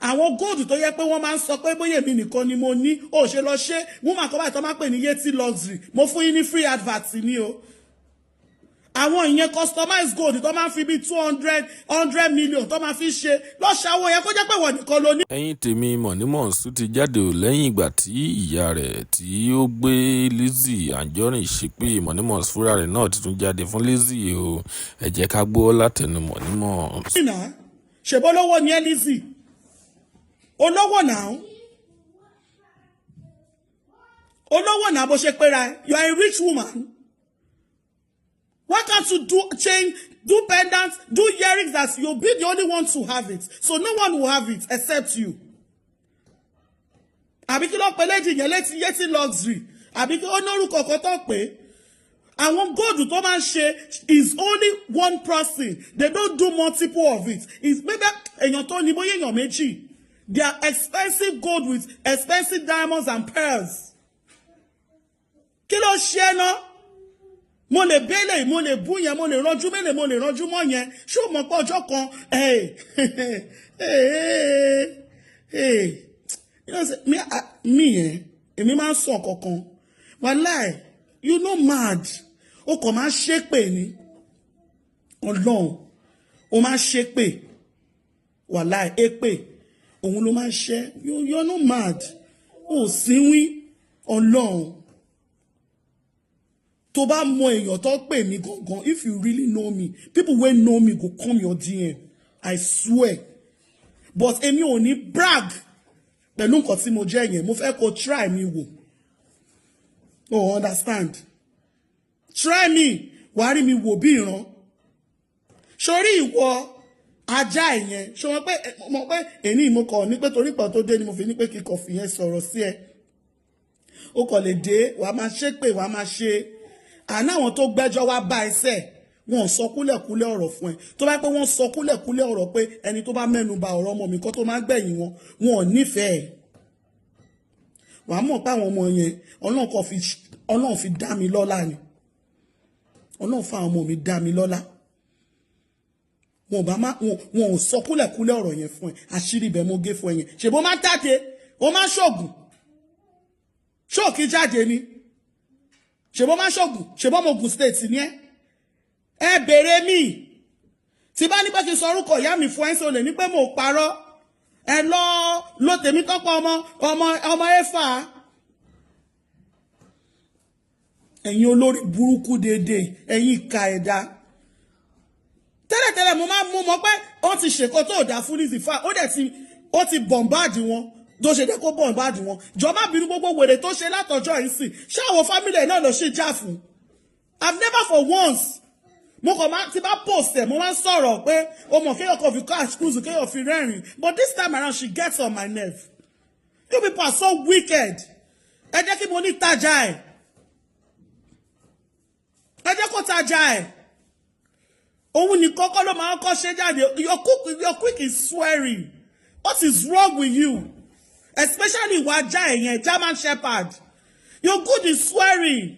àwọn gold tó yẹ pé wọ́n máa ń sọ pé bóyá èmi nìkan ni mo ní ó ṣe lọ ṣe woman kan báyìí tó máa pè ní Yeti luxury mo fún yín ní free advert ni o àwọn ìyẹn customized gold tó máa ń fi bí 100 million tó máa fi ṣe lọ́ṣàwọ̀ yẹn kó jẹ́ pé wọ́n nìkan ló ní. ẹ̀yin tèmi Monimons tún ti jáde ò lẹ́yìn ìgbà tí ìyá rẹ̀ tí ó gbé Lizzy Anjorin ṣépè Monimons fúnra rẹ̀ náà ti tún jáde fún Lizzy o ẹ jẹ́ ká gbọ́ látẹnu Monimons. ṣèbó lówó ni ẹ Lizzy olówó náà bó ṣe pera you are a rich woman. Why can't you do pendants, do earrings that you'll be the only one to have it? So no one will have it except you. Àbí kí ló pè lady yẹn Yeti luxury. Àbí kí ó lórúkọ kan tó pè. Àwọn gold tó máa ń ṣe is only one person. They don't do multiple of it. It's maybe èèyàn tó ní bóyá èèyàn méjì. They are expensive gold with expensive diamonds and pearls. Kí ló ṣe náà? Mo lè bẹ́lẹ̀, mo lè bú yẹn, mo lè rọjú mẹ́lẹ̀, mo lè rọjú mọ́ yẹn. Ṣé o mọ̀ pé ọjọ́ kan, èmi máa ń sọ kankan. Wàláì, you know mad. O kò máa ṣépè ni. Ọlọ́run, o máa ṣépè. Wàláì, èpè. Òun ló máa ṣe. You're not mad. O sínwín. Ọlọ́run. Tó bá mọ èèyàn tó pè mí gangan, if you really know me, people wey know me go come your DM. I swear. But èmi ò ní brag pẹ̀lú nǹkan tí mo jẹ́ yẹn. Mo fẹ́ kó try mi wò. Oh, understand? Try me. Wàá rí mi wò bí ìran. Sórí ìwọ ajá yẹn. Ṣé wọ́n pé èní mo kọ̀ ní pé torí pọ̀ tó dé ni mo fi ní pé kíkọ̀ fi yẹn sọ̀rọ̀ sí ẹ. Ó kọ̀ lè dé, wàá máa ṣépè, wàá máa ṣe. Àná àwọn tó gbẹ́jọ́ wá bá ẹsẹ̀ wọn sọ kúlẹ̀kúlẹ̀ ọ̀rọ̀ fún ẹ tó bá pé wọ́n sọ kúlẹ̀kúlẹ̀ ọ̀rọ̀ pé ẹni tó bá mẹ́nu bà ọ̀rọ̀ ọmọ mi kó tó máa gbẹ̀yìn wọn ò nífẹ̀ẹ́ wàá mọ̀ pé àwọn ọmọ yẹn Ọlọ́run fi dá mi lọ́lá ni Ọlọ́run fa àwọn ọmọ mi dá mi lọ́lá wọn ò sọ kúlẹ̀kúlẹ̀ ọ̀rọ̀ yẹn fún ẹ àṣírí ibẹ̀ mo gé fún ẹ yẹn ṣèbó máa jáde ó máa ṣọ̀gùn ṣóòkì jáde ni ṣèbó máa ṣọ̀gùn ṣèbó mo Ògùn state ni ẹ bèrè mi tí bá ní pé kí n sọ orúkọ ìyá mi fún ẹ ṣe olè ní pé mo parọ́ ẹ lọ tèmi tọ́pọ̀ ọmọ Éfà ẹ̀yin olórí burúkú dédé ẹ̀yin ìka ẹ̀dá tẹ́lẹ̀tẹ́lẹ̀ mo máa mú mọ́ pé ó ti ṣèkó tó dá fún Lizzy fa ó ti bọ̀m̀báàdì wọn tó ṣe dé kó bọ̀m̀báàdì wọn jọba bínú gbogbo wèrè tó ṣe látọjọ́ yìí sí ṣáwọn fámílì náà ló ṣe já fún I've never for once mo kàn máa ti bá post ẹ̀ mo máa ń sọ̀rọ̀ pé o mọ̀ kéèyàn kan fi cash cruise kéèyàn fi rẹ́rìn but this time around she gets on my nerve you people are so wicked ẹ jẹ́ kí mo ní tajà ẹ̀ ẹ jẹ́ kó tajà ẹ̀ òun ní kọ́kọ́ ló máa ń kọ́ ṣe jáde your quick is swearing what is wrong with you especially ìwà ajá ẹ̀yẹn German Shepherd your good is swearing.